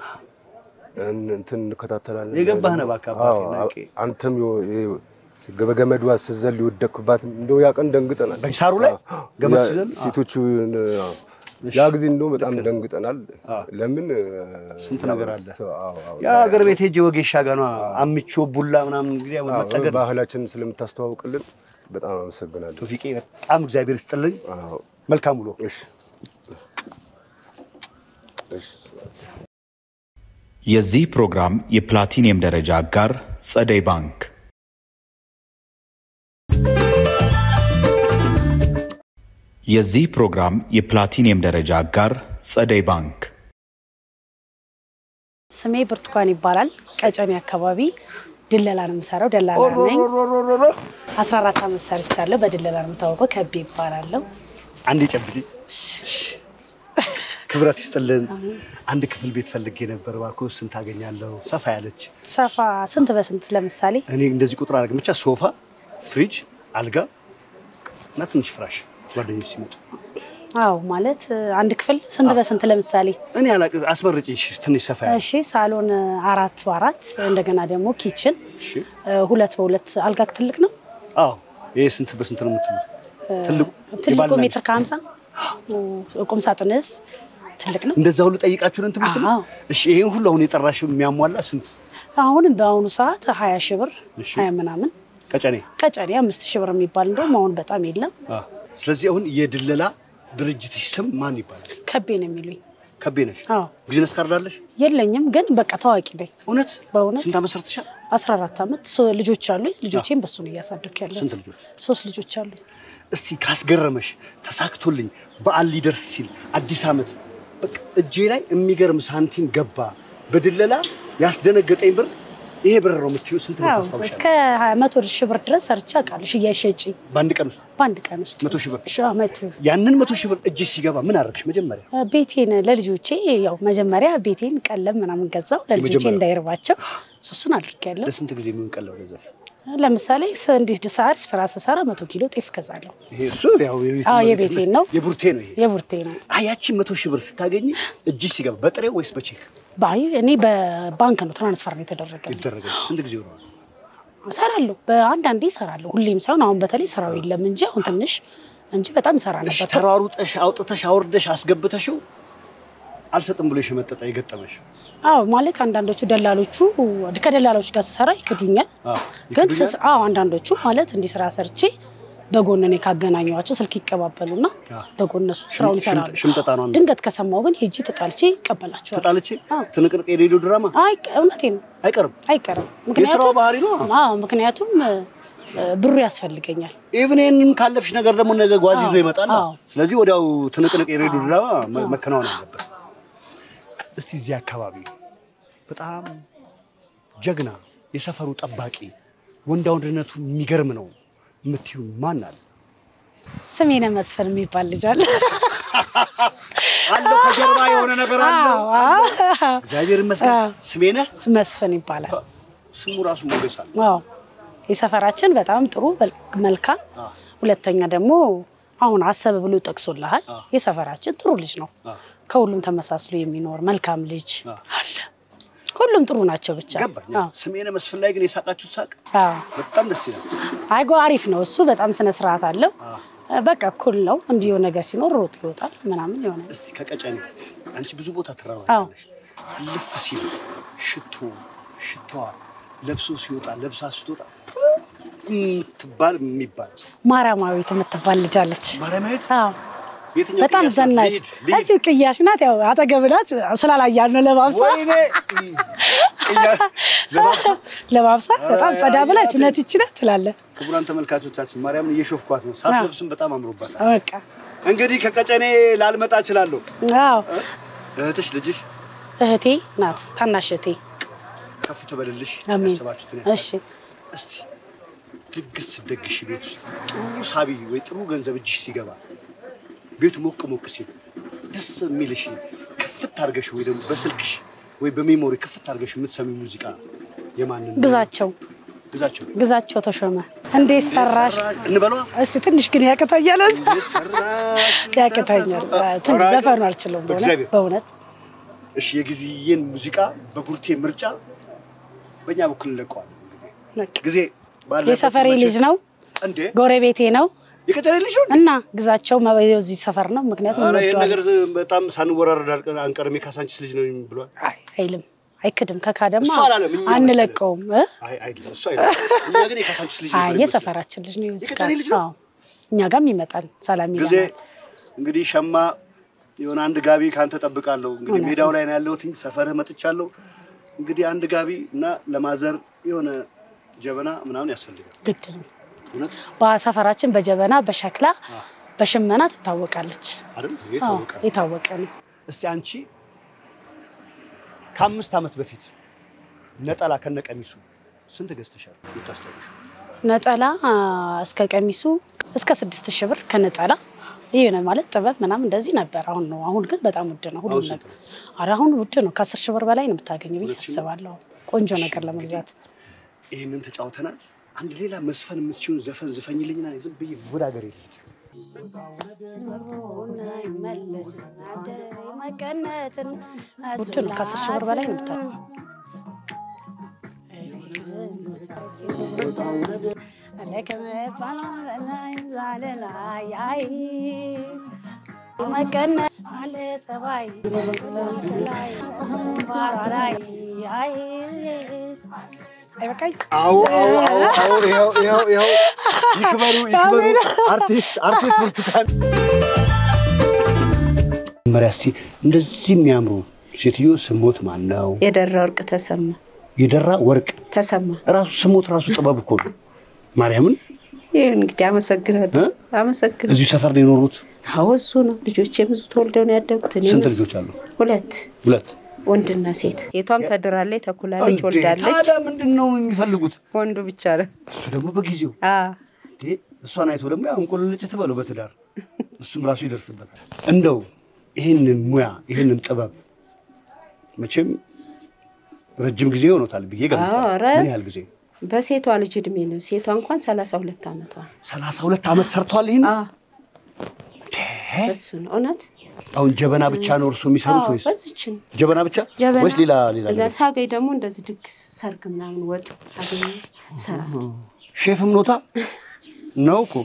እንትን እንከታተላለን የገባህ ነው ባካባቴ አንተም ገበገመድዋ ስዘል ይወደክባት እንደው ያቀን ደንግጠናል በሳሩ ላይ ገመድ ስዘል ሴቶቹ ያ ጊዜ እንደው በጣም ደንግጠናል ለምን ስንት ነገር አለ ያ ሀገር ቤት ሄጄ ወጌሻ ጋር ነው አምቾ ቡላ ምናምን እንግዲህ መጠገድ ባህላችንን ስለምታስተዋውቅልን በጣም አመሰግናለሁ ቶፊቄ በጣም እግዚአብሔር ይስጥልኝ መልካም ውሎ እሺ የዚህ ፕሮግራም የፕላቲኒየም ደረጃ አጋር ጸደይ ባንክ የዚህ ፕሮግራም የፕላቲኒየም ደረጃ አጋር ጸደይ ባንክ ስሜ ብርቱካን ይባላል ቀጨኔ አካባቢ ድለላ ነው የምሰራው ደላላ ነኝ 14 አመት ሰርቻለሁ በድለላ ነው የምታወቀው ከቤ ይባላል አንዴ ጨብጪ ክብረት ይስጥልን አንድ ክፍል ቤት ፈልጌ ነበር ባኮ ስንት አገኛለሁ ሰፋ ያለች ሰፋ ስንት በስንት ለምሳሌ እኔ እንደዚህ ቁጥር አድርገን ብቻ ሶፋ ፍሪጅ አልጋ እና ትንሽ ፍራሽ ጓደኞች ሲመጡ አው ማለት አንድ ክፍል ስንት በስንት ለምሳሌ እኔ አላቅ አስመርጭኝ ትንሽ ሰፋ ያለ እሺ ሳሎን 4 በ4 እንደገና ደግሞ ኪችን እሺ 2 በ2 አልጋ ትልቅ ነው አው ይሄ ስንት በስንት ነው የምትሉት ትልቁ ሜትር ከ50 ቁም ሳጥንስ ትልቅ ነው እንደዛ ሁሉ ጠይቃችሁ ነው እንትምትሉ እሺ ይሄን ሁሉ አሁን የጠራሽው የሚያሟላ ስንት አሁን በአሁኑ ሰዓት 20 ሺህ ብር 20 ምናምን ቀጨኔ 5 ሺህ ብር የሚባል እንደውም አሁን በጣም የለም ስለዚህ አሁን የድለላ ድርጅትሽ ስም ማን ይባላል ከቤ ነው የሚሉኝ ከቤ ነሽ ቢዝነስ ካርድ አለሽ የለኝም ግን በቃ ታዋቂ ነኝ እውነት በእውነት ስንት አመት ሰርተሻል 14 አመት ልጆች አሉኝ ልጆቼን በሱ ነው ያሳደኩ ያለው ስንት ልጆች 3 ልጆች አሉኝ እስቲ ካስገረመሽ ተሳክቶልኝ በዓል ሊደርስ ሲል አዲስ አመት በቃ እጄ ላይ የሚገርም ሳንቲም ገባ በድለላ ያስደነገጠኝ ብር ይሄ ብር ነው የምትዩ ስንት ነው ታስታውሻለሽ እስከ 100 ሺህ ብር ድረስ ሰርቻ አውቃለሁ ሽያጭ ሸጪ በአንድ ቀን ውስጥ 100 ሺህ ብር ያንን 100 ሺህ ብር እጄ ሲገባ ምን አደረግሽ መጀመሪያ ቤቴን ለልጆቼ ያው መጀመሪያ ቤቴን ቀለም ምናምን ገዛው ለልጆቼ እንዳይርባቸው እሱን አድርጌያለሁ ለስንት ጊዜ ምን ቀለም ገዛሽ ለምሳሌ እንዲህ ድሳር ስራ ሰራ 100 ኪሎ ጤፍ ገዛለሁ ይሄ እሱ ያው የቤቴ ነው የቡርቴ ነው አያቺ 100 ሺህ ብር ስታገኝ እጅ ሲገባ በጥሬ ወይስ በቼክ ባይ እኔ በባንክ ነው ትራንስፈር ነው የተደረገው ስንት ጊዜ ነው እሰራለሁ በአንዳንዴ እሰራለሁ ሁሌም ሳይሆን አሁን በተለይ ስራው የለም እንጂ አሁን ትንሽ እንጂ በጣም እሰራ ነበር ተራሩጠሽ አውጥተሽ አውርደሽ አስገብተሽው አልሰጥም ብሎ የመጠጣ የገጠመሽ አዎ ማለት አንዳንዶቹ ደላሎቹ ከደላሎች ጋር ሰራ ይከዱኛል ግን አንዳንዶቹ ማለት እንዲ ስራ ሰርቼ በጎን እኔ ካገናኘዋቸው ስልክ ይቀባበሉና በጎን እነሱ ስራውን ይሰራሉ ሽምጠጣ ነው ድንገት ከሰማው ግን ሄጂ ተጣልቼ ይቀበላቸዋል ተጣልቼ ትንቅንቅ የሬዲዮ ድራማ እውነቴን አይቀርም ምክንያቱም ብሩ ያስፈልገኛል ኢቭኒንግ ካለፍሽ ነገር ደግሞ ነገ ጓዝ ይዞ ይመጣል ስለዚህ ወዲያው ትንቅንቅ የሬዲዮ ድራማ መከናወን አለበት እስቲ እዚህ አካባቢ በጣም ጀግና የሰፈሩ ጠባቂ ወንዳውንድነቱ የሚገርም ነው ምትዩ ማን አለ ስሜነ መስፈን የሚባል ልጅ አለ አለው ከጀርባ የሆነ ነገር አለ እግዚአብሔር ይመስገን ስሜነ መስፈን ይባላል ስሙ ራሱ ሞገሳል የሰፈራችን በጣም ጥሩ መልካም ሁለተኛ ደግሞ አሁን አሰበ ብሎ ጠቅሶልሃል የሰፈራችን ጥሩ ልጅ ነው ከሁሉም ተመሳስሎ የሚኖር መልካም ልጅ አለ ሁሉም ጥሩ ናቸው ብቻ ስሜነ መስፈን ላይ ግን የሳቃችሁት ሳቅ በጣም ደስ ይላል አይጎ አሪፍ ነው እሱ በጣም ስነ ስርዓት አለው በቃ ኩል ነው እንዲው ነገር ሲኖር ሮጥ ይወጣል ምናምን ይሆናል እስቲ ከቀጨኔ አንቺ ብዙ ቦታ ተራራለሽ ልፍ ሲል ሽቶዋ ለብሶ ሲወጣ ለብሳ ስትወጣ ትባል የሚባል ማራማዊት የምትባል ልጅ አለች ማራማዊት በጣም ዘናጭ እዚህ ቅያሽ ናት ያው አጠገብናት ስላላያል ነው ለባብሳ ወይኔ ቅያሽ ለባብሳ በጣም ጸዳ ብላች እውነት ይችላል ትላለ ክቡራን ተመልካቾቻችን ማርያምን እየሾፍኳት ነው ሳትለብስም በጣም አምሮባታል በቃ እንግዲህ ከቀጨኔ ላልመጣ እችላለሁ አዎ እህትሽ ልጅሽ እህቴ ናት ታናሽ እህቴ ከፍ ተበልልሽ ያሰባችሁትን ያሰ እሺ እስቲ ድግስ ደግሽ ቤት ውስጥ ጥሩ ሳቢ ወይ ጥሩ ገንዘብ እጅሽ ሲገባ ቤቱ ሞቅ ሲል ደስ የሚልሽ ክፍት አድርገሽ ወይ ደግሞ በስልክሽ ወይ በሜሞሪ ክፍት አድርገሽ የምትሰሚ ሙዚቃ የማንን ግዛቸው ተሾመ እንዴት ሰራሽ እንበለው እስቲ ትንሽ ግን ያቀታኛል ያቀታኛል ትንሽ ዘፈኑ አልችልም በእውነት እሺ የግዚየን ሙዚቃ በቡርቴ ምርጫ በእኛ በኩል ለቀዋል ጊዜ ባለ የሰፈሬ ልጅ ነው እንዴ ጎረቤቴ ነው የከተለ ልጅ እና ግዛቸው ማበየው እዚህ ሰፈር ነው ምክንያቱም ነው ይሄ ነገር በጣም ሳንወራረድ አንቀርም የካሳንቺስ ልጅ ነው ብሏል አይልም አይከድም ከካደማ አንለቀውም አይደለም እሱ አይደለም እኛ ግን የካሳንቺስ ልጅ ነው የሰፈራችን ልጅ ነው ይዝካ እኛ ጋርም ይመጣል ሰላም ይላል ጊዜ እንግዲህ ሸማ የሆነ አንድ ጋቢ ካንተ ተጠብቃለሁ እንግዲህ ሜዳው ላይ ነው ያለሁት ሰፈርህ መጥቻለሁ እንግዲህ አንድ ጋቢ እና ለማዘር የሆነ ጀበና ምናምን ያስፈልጋል ግድ ነው በሰፈራችን በጀበና በሸክላ በሽመና ትታወቃለች አይደል የታወቀ ነው እስቲ አንቺ ከ5 አመት በፊት ነጠላ ከነቀሚሱ ስንት ገዝተሻል የታስተውሽ ነጠላ እስከ ቀሚሱ እስከ 6000 ብር ከነጠላ ይሄ ማለት ጥበብ ምናምን እንደዚህ ነበር አሁን ግን በጣም ውድ ነው ሁሉ ነገር አሁን ውድ ነው ከ10 ሺህ ብር በላይ ነው የምታገኘው ብዬ አስባለሁ ቆንጆ ነገር ለመግዛት ይሄንን ተጫውተናል አንድ ሌላ መስፈን የምትችይው ዘፈን ዝፈኝልኝና ዝም ብዬ ወደ ሀገር ይልኝ ውድ ነው ከ10 ሺህ ብር በላይ ነው የምታገኘው ለከመ ባላላይ ዛለላይ አይ መከነ አለ ሰባይ ላይ ባራላይ አይ አይበቃይ አው ይክበሩ አርቲስት ብርቱካን መሪያስቲ እንደዚህ የሚያምሩ ሴትዮ ስሞት ማን ነው የደራ ወርቅ ተሰማ የደራ ወርቅ ተሰማ ራሱ ስሞት ራሱ ጥበብ እኮ ነው ማርያምን እንግዲህ አመሰግናለሁ እዚህ ሰፈር ነው የኖሩት አዎ እሱ ነው ልጆቼ ብዙ ተወልደው ነው ያደጉት ስንት ልጆች አሉ ሁለት ወንድና ሴት ሴቷም ተድራለች ተኩላለች ወልዳለች ታዲያ ምንድነው የሚፈልጉት ወንዱ ብቻ ነው እሱ ደግሞ በጊዜው እሷን አይቶ ደግሞ ያው እንቆልልጭ ትበለው በትዳር እሱም ራሱ ይደርስበታል እንደው ይሄንን ሙያ ይሄንን ጥበብ መቼም ረጅም ጊዜ ሆኖታል ብዬ ገምታለሁ ምን ያህል ጊዜ በሴቷ ልጅ እድሜ ነው ሴቷ እንኳን 32 ዓመቷ 32 ዓመት ሰርቷል ይሄን እሱ ነው እውነት አሁን ጀበና ብቻ ነው እርሱ የሚሰሩት ወይስ ጀበና ብቻ ወይስ ሌላ ለሳገይ ደግሞ እንደዚህ ድግስ ሰርግ ምናምን ወጥ አገኘ ሰራ ሼፍም ኖታ ነው እኮ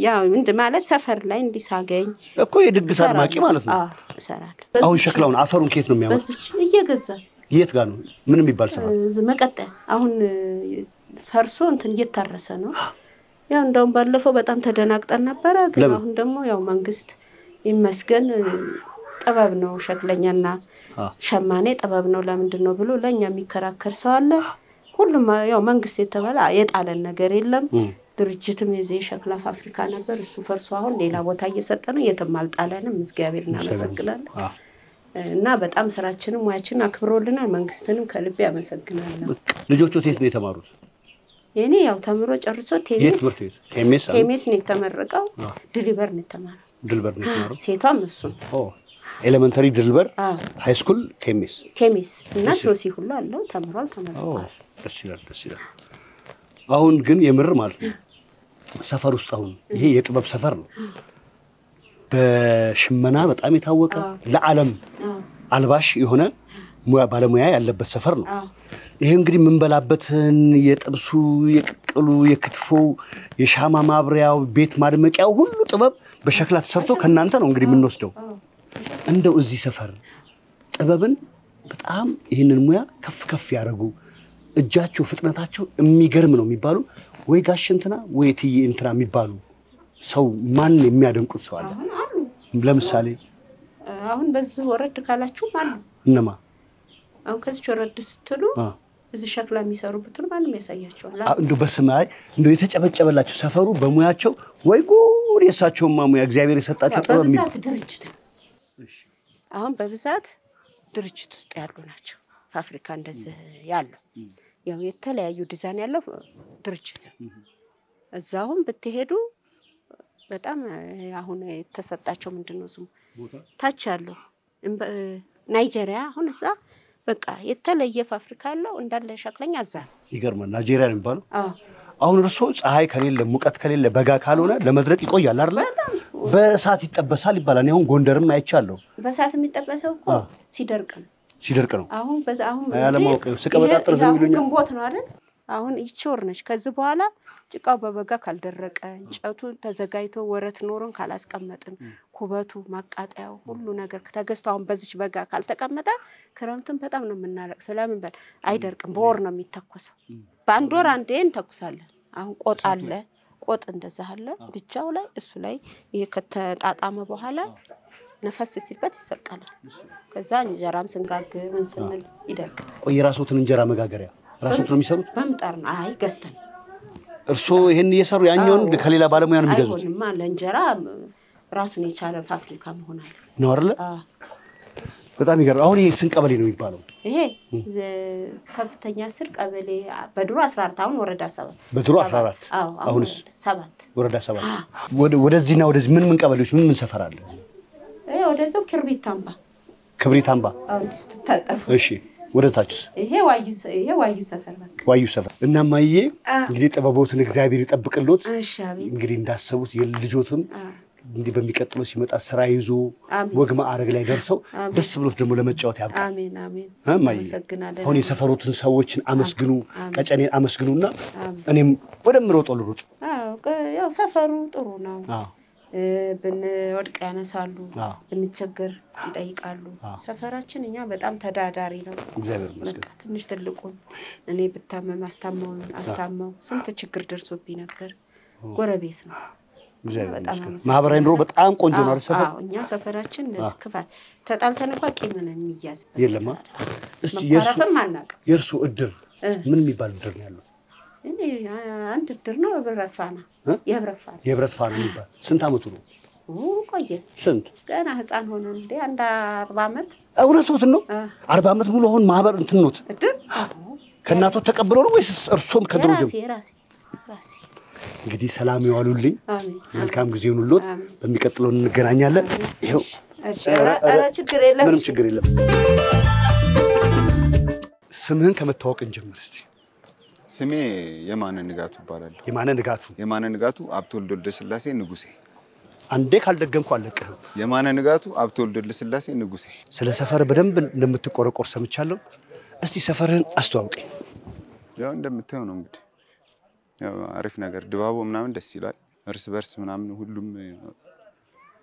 ያው እንደ ማለት ሰፈር ላይ እንዲሳገኝ እኮ የድግስ አድማቂ ማለት ነው እሰራለሁ አሁን ሸክላውን አፈሩን ከየት ነው የሚያመጣው እየገዛ የት ጋር ነው ምን የሚባል ሰፈር መቀጠ አሁን ፈርሶ እንትን እየታረሰ ነው ያው እንደውም ባለፈው በጣም ተደናቅጠን ነበር ግን አሁን ደግሞ ያው መንግስት ይመስገን ጥበብ ነው ሸክለኛና ሸማኔ ጥበብ ነው ለምንድን ነው ብሎ ለኛ የሚከራከር ሰው አለ ሁሉም ያው መንግስት የተባለ የጣለን ነገር የለም ድርጅትም የዚህ ሸክላ ፋብሪካ ነበር እሱ ፈርሶ አሁን ሌላ ቦታ እየሰጠ ነው የተማልጣለንም እግዚአብሔር እናመሰግናለን እና በጣም ስራችንን ሙያችንን አክብሮልናል መንግስትንም ከልብ ያመሰግናለሁ ልጆቹ የት ነው የተማሩት የኔ ያው ተምሮ ጨርሶ ቴሜስ ነው የተመረቀው ድልበር ነው የተማረው ሴቷም እሱ ኤሌመንተሪ ድልበር ሃይ ስኩል ቴሜስ እና ሶሲ ሁሉ አለው ተምሯል ተመርቋል ደስ ይላል አሁን ግን የምር ማለት ነው ሰፈር ውስጥ አሁን ይሄ የጥበብ ሰፈር ነው በሽመና በጣም የታወቀ ለዓለም አልባሽ የሆነ ባለሙያ ያለበት ሰፈር ነው ይሄ እንግዲህ ምንበላበትን የጥብሱ የቅቅሉ የክትፎ የሻማ ማብሪያው ቤት ማድመቂያው ሁሉ ጥበብ በሸክላ ተሰርቶ ከናንተ ነው እንግዲህ ምንወስደው እንደው እዚህ ሰፈር ጥበብን በጣም ይሄንን ሙያ ከፍ ያረጉ እጃቸው ፍጥነታቸው የሚገርም ነው የሚባሉ ወይ ጋሽንትና ወይ ትይ እንትና የሚባሉ ሰው ማን የሚያደንቁት ሰው አለ ለምሳሌ አሁን በዚህ ወረድ ካላችሁ ማለት እነማ አሁን ከዚህ ወረድ ስትሉ እዚህ ሸክላ የሚሰሩበት ማንም ያሳያቸዋል እንደው በስማይ እንደው የተጨበጨበላቸው ሰፈሩ በሙያቸው ወይ ጉድ የሳቸው ማሙያ እግዚአብሔር የሰጣቸው ጥበብ በብዛት ድርጅት አሁን በብዛት ድርጅት ውስጥ ያሉ ናቸው ፋብሪካ እንደዚህ ያለው ያው የተለያዩ ዲዛይን ያለው ድርጅት እዛውም ብትሄዱ በጣም አሁን የተሰጣቸው ምንድነው ስሙ ታች ያለው ናይጄሪያ አሁን እዛ በቃ የተለየ ፋብሪካ ያለው እንዳለ ሸክለኛ እዛ ይገርማል ናይጄሪያ ነው የሚባለው አሁን እርሶ ፀሐይ ከሌለ ሙቀት ከሌለ በጋ ካልሆነ ለመድረቅ ይቆያል አይደል በእሳት ይጠበሳል ይባላል አሁን ጎንደርም አይቻለሁ በእሳት የሚጠበሰው እኮ ሲደርቅ ነው አሁን ያለማውቅ ስቀበጣጥር ዝም ይሉኛል ግንቦት ነው አይደል አሁን ይቾር ነች ከዚህ በኋላ ጭቃው በበጋ ካልደረቀ እንጨቱ ተዘጋጅቶ ወረት ኖሮን ካላስቀመጥን ኩበቱ ማቃጣያው ሁሉ ነገር ተገዝተው አሁን በዚች በጋ ካልተቀመጠ ክረምትን በጣም ነው የምናለቅ ስለምን በል አይደርቅም በወር ነው የሚተኮሰው በአንድ ወር አንዴ እንተኩሳለን አሁን ቆጥ አለ ቆጥ እንደዛ አለ ድጃው ላይ እሱ ላይ ይሄ ከተጣጣመ በኋላ ነፈስ ሲልበት ይሰቀላል ከዛ እንጀራም ስንጋግር ምን ስንል ይደርቃል ቆይ የራስዎትን እንጀራ መጋገሪያ ራስዎት ነው የሚሰሩት በምጣር ነው አይ ገዝተን እርሶ ይሄን እየሰሩ ያኛውን ከሌላ ባለሙያ ነው የሚገዙት አይሆንማ ለእንጀራ ራሱን የቻለ ፋብሪካ መሆን አለ ነው አይደል በጣም ይገርም። አሁን ይሄ ስንት ቀበሌ ነው የሚባለው? ይሄ ከፍተኛ ስር ቀበሌ በድሮ 14 አሁን ወረዳ 7 በድሮ 14 አሁንስ 7 ወረዳ 7 ወደዚህና ወደዚህ ምን ቀበሌዎች ምን ሰፈር አለ? ወደዛው ክብሪት አምባ አሁን ተጣጣፉ እሺ ወደ ታች ይሄ ዋዩ ሰፈር በቃ ዋዩ ሰፈር እና ማዬ እንግዲህ ጥበቦትን እግዚአብሔር ይጠብቅልዎት እሺ አሜን እንግዲህ እንዳሰቡት የልጆቱን እንግዲህ በሚቀጥለው ሲመጣ ስራ ይዞ ወግ ማዕረግ ላይ ደርሰው ደስ ብሎት ደግሞ ለመጫወት ያብቃ አሜን አሜን አመሰግናለሁ አሁን የሰፈሩትን ሰዎችን አመስግኑ ቀጨኔን አመስግኑና እኔም ወደምሮጠው ልሩጥ ያው ሰፈሩ ጥሩ ነው ብንወድቅ ያነሳሉ ብንቸገር ይጠይቃሉ ሰፈራችን እኛ በጣም ተዳዳሪ ነው እግዚአብሔር ይመስገን ትንሽ ትልቁን እኔ ብታመም አስታመው ስንት ችግር ደርሶብኝ ነበር ጎረቤት ነው እግዚአብሔር ይመስገን ማህበራዊ ኑሮ በጣም ቆንጆ ነው አይደል ሰፈር እኛ ሰፈራችን እንደዚህ ክፋት ተጣልተን እንኳን ቂም ነው የሚያዝ የለም እስቲ የርሱ እድር ምን የሚባል እድር ነው ያለው እኔ አንድ እድር ነው በብረፋና የብረፋና የሚባል ስንት አመቱ ነው ቆየ ስንት ገና ህፃን ሆነ እንዴ አንድ 40 አመት እውነቱን ነው 40 አመት ሙሉ አሁን ማህበር እንትን ነው እድር ከናቶት ተቀብለው ነው ወይስ እርሶም ከድሮ ራሴ እንግዲህ ሰላም ይዋሉልኝ መልካም ጊዜ ይሁንልዎት በሚቀጥለው እንገናኛለን ይሄው ኧረ ችግር የለም ምንም ችግር የለም ስምህን ከመታወቅ እንጀምር እስቲ ስሜ የማነ ንጋቱ ይባላል የማነ ንጋቱ አብቶልድ ወልደስላሴ ንጉሴ አንዴ ካልደገምኩ አለቀህ የማነ ንጋቱ አብቶልድ ወልደስላሴ ንጉሴ ስለ ሰፈር በደንብ እንደምትቆረቆር ሰምቻለሁ እስቲ ሰፈርህን አስተዋውቀኝ ያው እንደምታየው ነው እንግዲህ ያው አሪፍ ነገር ድባቡ ምናምን ደስ ይላል እርስ በርስ ምናምን ሁሉም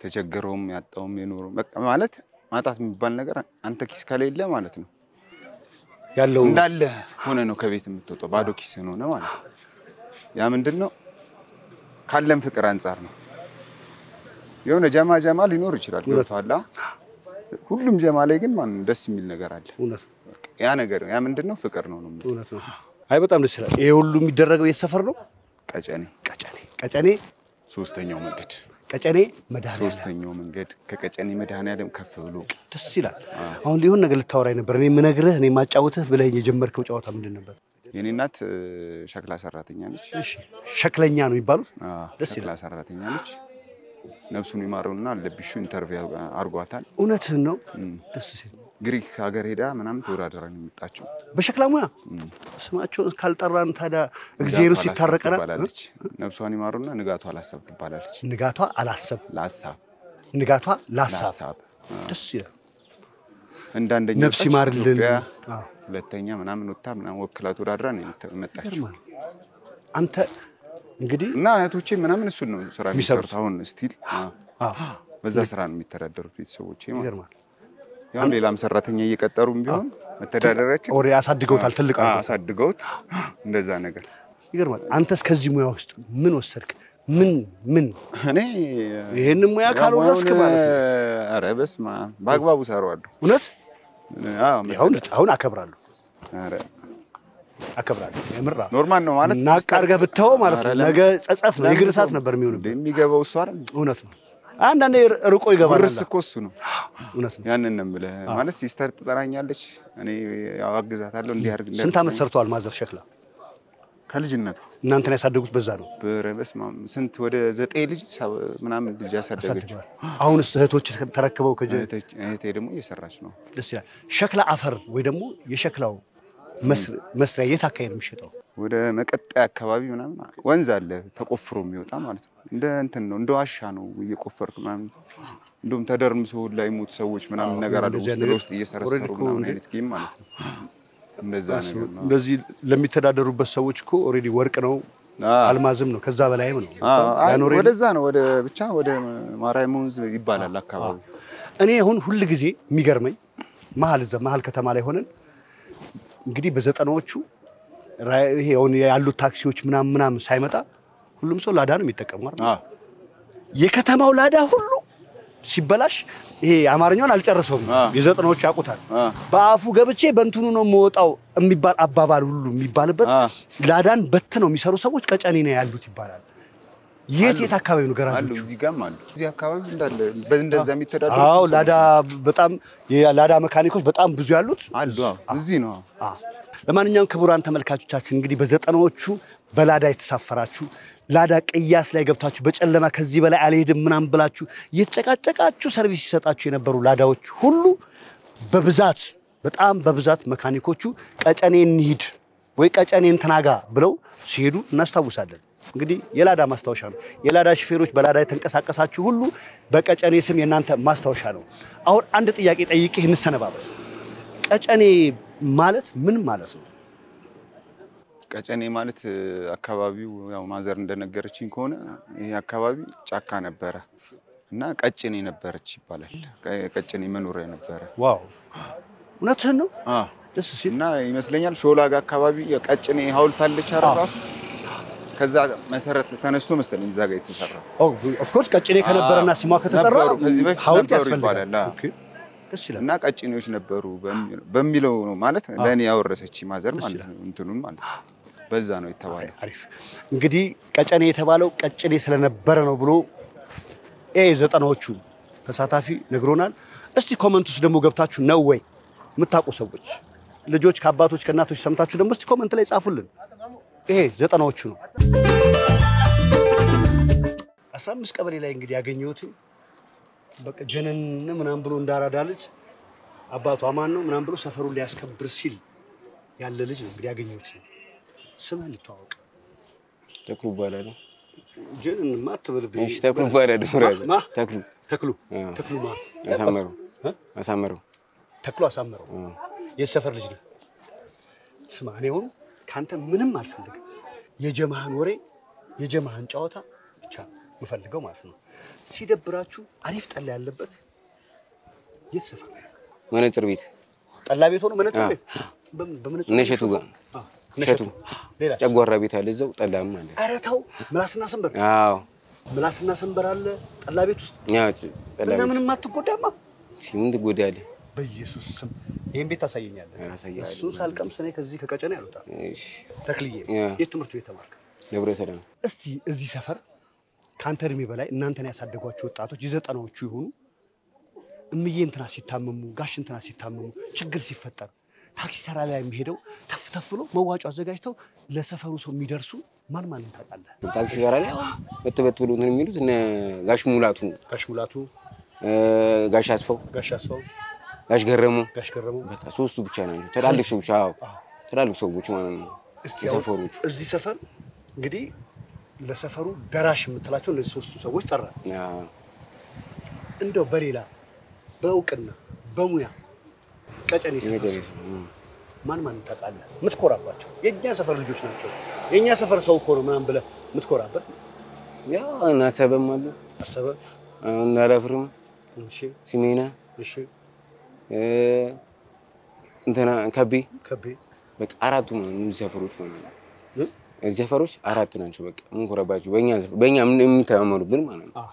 ተቸገረውም ያጣውም የኖረው በቃ ማለት ማጣት የሚባል ነገር አንተ ኪስ ከሌለ ማለት ነው ያለው እንዳለ ሆነ ነው ከቤት የምትወጣው ባዶ ኪስ ሆነ ማለት ያ ምንድነው ካለም ፍቅር አንፃር ነው የሆነ ጀማ ሊኖር ይችላል ገብቷላ ሁሉም ጀማ ላይ ግን ማን ደስ የሚል ነገር አለ እውነት ያ ነገር ያ ምንድነው ፍቅር ነው እውነት ነው አይ በጣም ደስ ይላል ይሄ ሁሉ የሚደረገው የሰፈር ነው ቀጨኔ ሶስተኛው መንገድ ቀጨኔ መድኃኒዓለም ሶስተኛው መንገድ ከቀጨኔ መድኃኒዓለም ከፍ ብሎ ደስ ይላል አሁን ሊሆን ነገር ልታወራኝ ነበር እኔ ምነግርህ እኔ ማጫወትህ ብለኝ የጀመርከው ጨዋታ ምንድን ነበር የኔ እናት ሸክላ ሰራተኛ ነች እሺ ሸክለኛ ነው የሚባሉት ደስ ይላል ሸክላ ሰራተኛ ነች ነፍሱን ይማረውና ለብሹ ኢንተርቪው አርጓታል እውነትህን ነው ደስ ሲል ግሪክ ሀገር ሄዳ ምናምን ተወዳደራን የመጣችው በሸክላ ሙያ ስማቸው ካልጠራን ታዲያ እግዚአብሔር ሲታረቀና ነፍሷን ይማረውና ንጋቷ አላሰብ ትባላለች ንጋቷ ላሳብ ደስ ይላል እንዳንደኛ ነፍስ ይማርልን ሁለተኛ ምናምን ወጣ ምናምን ወክላ ተወዳድራን የመጣችው አንተ እንግዲህ እና አያቶቼ ምናምን እሱን ነው ስራ የሚሰሩት አሁን ስቲል በዛ ስራ ነው የሚተዳደሩት ቤተሰቦቼ ማለት ያው ሌላም ሰራተኛ እየቀጠሩም ቢሆን መተዳደራችን ኦሬ አሳድገውታል ትልቅ አሳድገውት እንደዛ ነገር ይገርማል አንተስ ከዚህ ሙያ ውስጥ ምን ወሰድክ ምን እኔ ይሄን ሙያ ካልወሰድክ ማለት ነው ኧረ በስመ አብ በአግባቡ ሰራዋለሁ እውነት አሁን አከብራለሁ የምራ ኖርማል ነው ማለት ናቃርገህ ብታው ማለት ነው ነገ ጸጸት ነው የግር ሰዓት ነበር የሚሆንብህ የሚገባው እሱ አይደል እውነት ነው አንዳንዴ ርቆ ይገባል ጉርስ እኮ እሱ ነው እውነት ነው ያንን ነው የምልህ ማለት ሲስተር ትጠራኛለች እኔ ያው አግዛታለሁ እንዲህ አድርግ ስንት አመት ሰርቷል ማዘር ሸክላ ከልጅነቱ እናንተን ያሳደጉት በዛ ነው በስመ አብ ስንት ወደ 9 ልጅ ምናምን ልጅ ያሳደገች አሁንስ እህቶች ተረክበው እህቴ ደግሞ እየሰራች ነው ደስ ይላል ሸክላ አፈር ወይ ደግሞ የሸክላው መስሪያ የት አካባቢ ነው የሚሸጠው ወደ መቀጣይ አካባቢ ምናምን ወንዝ አለ ተቆፍሮ የሚወጣ ማለት ነው እንደ እንትን ነው እንደ ዋሻ ነው እየቆፈርክ ምናምን እንደውም ተደርምሶ ላይ ሞት ሰዎች ምናምን ነገር አለ ውስጥ እየሰረሰሩ ምናምን አይነት ጌም ማለት ነው እንደዛ ነገር ነው እንደዚህ ለሚተዳደሩበት ሰዎች እኮ ኦሬዲ ወርቅ ነው አልማዝም ነው ከዛ በላይም ነው ወደዛ ነው ወደ ብቻ ወደ ማራይ ሙዝ ይባላል አካባቢ እኔ አሁን ሁሉ ጊዜ የሚገርመኝ መሀል ከተማ ላይ ሆነን እንግዲህ በዘጠናዎቹ ይሄ አሁን ያሉት ታክሲዎች ምናምን ሳይመጣ ሁሉም ሰው ላዳ ነው የሚጠቀመው አይደል የከተማው ላዳ ሁሉ ሲበላሽ ይሄ አማርኛውን አልጨረሰውም የዘጠናዎቹ ያቁታል በአፉ ገብቼ በእንትኑ ነው የምወጣው የሚባል አባባል ሁሉ የሚባልበት ላዳን በት ነው የሚሰሩ ሰዎች ቀጨኔ ነው ያሉት ይባላል የት አካባቢ ነው ገራጆቹ? እዚህ ጋርም አሉ። እዚህ አካባቢ እንዳለ እንደዛ የሚተዳደሩ አዎ ላዳ በጣም የላዳ መካኒኮች በጣም ብዙ ያሉት አሉ። እዚህ ነው። ለማንኛውም ክቡራን ተመልካቾቻችን እንግዲህ በዘጠናዎቹ በላዳ የተሳፈራችሁ ላዳ ቅያስ ላይ ገብታችሁ በጨለማ ከዚህ በላይ አልሄድም ምናምን ብላችሁ እየተጨቃጨቃችሁ ሰርቪስ ይሰጣችሁ የነበሩ ላዳዎች ሁሉ በብዛት በጣም በብዛት መካኒኮቹ ቀጨኔ እንሂድ ወይ ቀጨኔ እንተናጋ ብለው ሲሄዱ እናስታውሳለን። እንግዲህ የላዳ ማስታወሻ ነው። የላዳ ሹፌሮች በላዳ የተንቀሳቀሳችሁ ሁሉ በቀጨኔ ስም የናንተ ማስታወሻ ነው። አሁን አንድ ጥያቄ ጠይቄ እንሰነባበት። ቀጨኔ ማለት ምን ማለት ነው? ቀጨኔ ማለት አካባቢው ያው ማዘር እንደነገረችኝ ከሆነ ይሄ አካባቢ ጫካ ነበረ እና ቀጨኔ ነበረች ይባላል። ቀጨኔ መኖሪያ ነበረ። ዋው እውነትህን ነው? ደስ ሲል እና ይመስለኛል ሾላጋ አካባቢ የቀጨኔ ሐውልት አለች አይደል ራሱ ከዛ መሰረት ተነስቶ መሰለኝ እዛ ጋር የተሰራው። ኦፍ ኮርስ ቀጨኔ ከነበረና ስሟ ከተጠራ ሐውልት ያስፈልጋል። ኦኬ ደስ ይላል። እና ቀጨኔዎች ነበሩ በሚለው ነው ማለት ለኔ ያወረሰች ማዘር ማለት ነው እንትኑን ማለት በዛ ነው የተባለው። አሪፍ እንግዲህ ቀጨኔ የተባለው ቀጨኔ ስለነበረ ነው ብሎ ዘጠናዎቹ ተሳታፊ ነግሮናል። እስቲ ኮሜንት ውስጥ ደግሞ ገብታችሁ ነው ወይ የምታውቁ ሰዎች ልጆች ከአባቶች ከእናቶች ሰምታችሁ ደግሞ እስቲ ኮሜንት ላይ ጻፉልን። ይሄ ዘጠናዎቹ ነው። 15 ቀበሌ ላይ እንግዲህ ያገኘሁት በቃ ጀነን ምናምን ብሎ እንዳራዳ ልጅ አባቱ አማን ነው ምናምን ብሎ ሰፈሩን ሊያስከብር ሲል ያለ ልጅ ነው እንግዲህ ያገኘሁት። ስምህን ልተዋወቅ? ተክሉ ይባላል። ጀነን ማትበልብኝ? እሺ ተክሉ ይባላል። ተክሉ አሳመረው ተክሉ አሳመረው የሰፈር ልጅ ነው። ስማ እኔ አሁን ካንተ ምንም አልፈልግም። የጀማህን ወሬ የጀማህን ጨዋታ ብቻ ምፈልገው ማለት ነው። ሲደብራችሁ አሪፍ ጠላ ያለበት የት ሰፈር ነው? መነጽር ቤት። ጠላ ቤት ሆኖ መነጽር ቤት በመነጽር ነሸቱ ጋር ነሸቱ ሌላ ጨጓራ ቤት አለ እዛው ጠላም አለ። ኧረ ተው ምላስና ሰንበር። አዎ ምላስና ሰንበር አለ ጠላ ቤት ውስጥ። ያው ጠላ ቤት ምንም አትጎዳማ። ምን ትጎዳለህ? በኢየሱስ ስም ይሄን ቤት ታሳየኛለህ? እሱ ሳልቀምስ እኔ ከዚህ ከቀጨኔ አልወጣም። እሺ ተክልዬ የት ትምህርት ቤት ተማርክ? ደብረ ሰላም። እስቲ እዚህ ሰፈር ካንተ እድሜ በላይ እናንተን ያሳደጓቸው ወጣቶች የዘጠናዎቹ ይሁኑ እምዬ እንትና ሲታመሙ ጋሽ እንትና ሲታመሙ ችግር ሲፈጠር ታክሲ ተራ ላይ የሚሄደው ተፍተፍሎ መዋጮ አዘጋጅተው ለሰፈሩ ሰው የሚደርሱ ማን ታውቃለህ? ታክሲ ተራ ላይ በተበት ብሎ እንትን የሚሉት እነ ጋሽ ሙላቱ ጋሽ አስፋው ጋሽ ገረሙ በቃ ሶስቱ ብቻ ናቸው ትላልቅ ሰዎች። አዎ ትላልቅ ሰዎች ማለት ነው። ሰፈሮች እዚህ ሰፈር እንግዲህ ለሰፈሩ ደራሽ የምትላቸው እነዚህ ሶስቱ ሰዎች ጠራ። እንደው በሌላ በእውቅና በሙያ ቀጨኔ ሰፈር ማን ታውቃለህ? የምትኮራባቸው የኛ ሰፈር ልጆች ናቸው የኛ ሰፈር ሰው እኮ ነው ምናምን ብለህ የምትኮራበት? ያው እናሰበም አሉ አሰበ እናረፍርም እሺ ሲሜና እሺ እንትና ከቤ በቃ አራቱ ነው ሰፈሮች ማለት ነው። እዚህ ሰፈሮች አራት ናቸው በቃ እንኮራባቸው በእኛ የሚተማመኑብን ማለት ነው።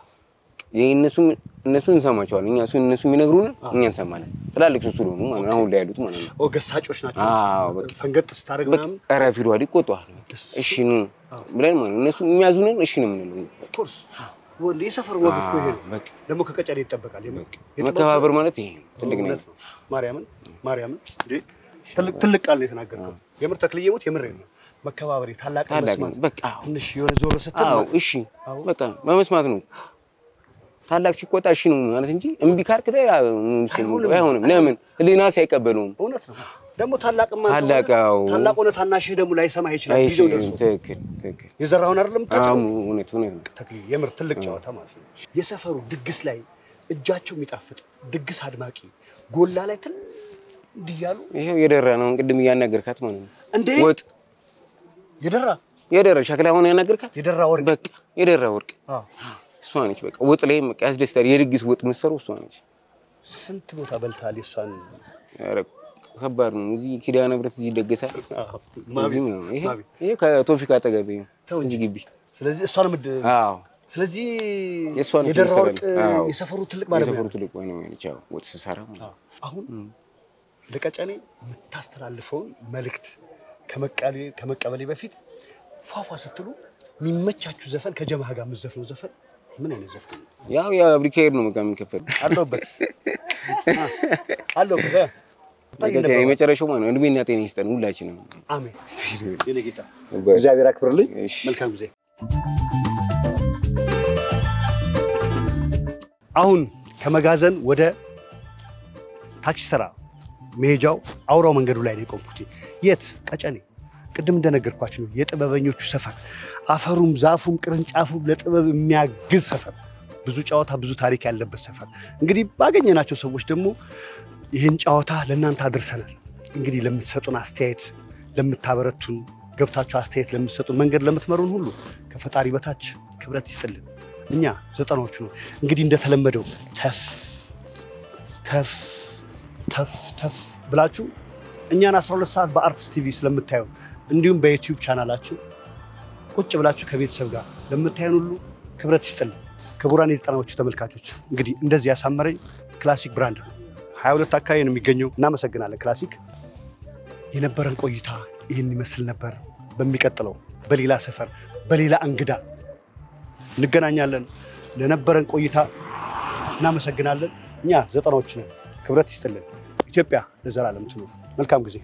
እነሱ እንሰማቸዋለን እነሱ የሚነግሩን እኛ እንሰማለን። ትላልቅ ሰው ስለሆኑ ማለት ነው አሁን ላይ ያሉት ማለት ነው። ገሳጮች ናቸው። አዎ በቃ ፈንገጥ ስታደርግ ምናምን ረፊዱ ይቆጣዋል። እሺ ነው ብለን ማለት ነው እነሱ የሚያዙንን እሺ ነው የምንለው። ኦፍ ኮርስ ወንድ የሰፈር ወግ እኮ ይሄ በቃ ደግሞ ከቀጨኔ ይጠበቃል። መከባበር ማለት ይሄ ትልቅ ነው። ማርያምን ትልቅ ቃል ነው የተናገርከው። የምር ተክልዬ ሞት የምር ነው። መከባበር ታላቅ መስማት በቃ ትንሽ የሆነ ዞር ስትል እሺ በቃ በመስማት ነው። ታላቅ ሲቆጣ እሺ ነው ማለት እንጂ እምቢ ካልክ ላይ አይሆንም። ለምን ህሊና ሳይቀበሉም እውነት ነው። ደግሞ ታላቅማ ታላቅ ሆነ ታናሽ ደግሞ ላይሰማህ ይችላል። ጊዜው ደርሶ ትክክል የዘራውን አይደለም ታጣው። እውነት ተክልዬ የምር ትልቅ ጨዋታ ማለት ነው። የሰፈሩ ድግስ ላይ እጃቸው የሚጣፍጥ ድግስ አድማቂ ጎላ ላይ እንዲያሉ ይሄው የደራ ነው። ቅድም ያናገርካት ማለት ነው እንዴ ወጥ የደራ ሸክላ ሆነ ያናገርካት የደራ ወርቅ በቃ የደራ ወርቅ እሷ ነች። በቃ ወጥ ላይ በቃ ያስደስታል። የድግስ ወጥ መሰረው እሷ ነች። ስንት ቦታ በልታል እሷን? ኧረ ከባድ ነው። እዚህ ኪዳነ ምሕረት እዚህ ይደገሳል። ይሄ ከቶፊክ አጠገብ ነው እዚህ ግቢ። ስለዚህ እሷን አዎ ስለዚህ የደራ ወርቅ የሰፈሩ ትልቅ ማለት ነው። የሰፈሩ ትልቅ ወይ ነው ያለው ወጥ ሲሰራ። አሁን ለቀጨኔ የምታስተላልፈውን መልእክት ከመቀበሌ በፊት ፏፏ ስትሉ የሚመቻችሁ ዘፈን ከጀማህ ጋር የምትዘፍነው ዘፈን ምን አይነት ዘፈን ነው? ያው አብሪካሄድ ነው በቃ የሚከፈል አለበት የመጨረሻው ማለት ነው። እድሜና ጤና ይስጠን ሁላችንም። አሜን። የኔ ጌታ እግዚአብሔር ያክብርልኝ። መልካም ጊዜ። አሁን ከመጋዘን ወደ ታክሲ ተራ መሄጃው አውራው መንገዱ ላይ ነው የቆምኩት። የት? ቀጨኔ። ቅድም እንደነገርኳችሁ ነው የጥበበኞቹ ሰፈር። አፈሩም ዛፉም ቅርንጫፉም ለጥበብ የሚያግዝ ሰፈር፣ ብዙ ጨዋታ ብዙ ታሪክ ያለበት ሰፈር። እንግዲህ ባገኘናቸው ሰዎች ደግሞ ይህን ጨዋታ ለእናንተ አድርሰናል። እንግዲህ ለምትሰጡን አስተያየት፣ ለምታበረቱን፣ ገብታችሁ አስተያየት ለምትሰጡን፣ መንገድ ለምትመሩን ሁሉ ከፈጣሪ በታች ክብረት ይስጥልን። እኛ 90ዎቹ ነው እንግዲህ እንደተለመደው ተፍ ተፍ ተፍ ተፍ ብላችሁ እኛን 12 ሰዓት በአርትስ ቲቪ ስለምታዩ እንዲሁም በዩቲዩብ ቻናላችን ቁጭ ብላችሁ ከቤተሰብ ጋር ለምታዩን ሁሉ ክብረት ይስጥልን። ክቡራን የ90ዎቹ ተመልካቾች እንግዲህ እንደዚህ ያሳመረኝ ክላሲክ ብራንድ ነው። 22 አካባቢ ነው የሚገኘው። እናመሰግናለን ክላሲክ። የነበረን ቆይታ ይህን ይመስል ነበር። በሚቀጥለው በሌላ ሰፈር በሌላ እንግዳ እንገናኛለን። ለነበረን ቆይታ እናመሰግናለን። እኛ 90ዎቹ ነን። ክብረት ይስጥልን። ኢትዮጵያ ለዘላለም ትኑር። መልካም ጊዜ።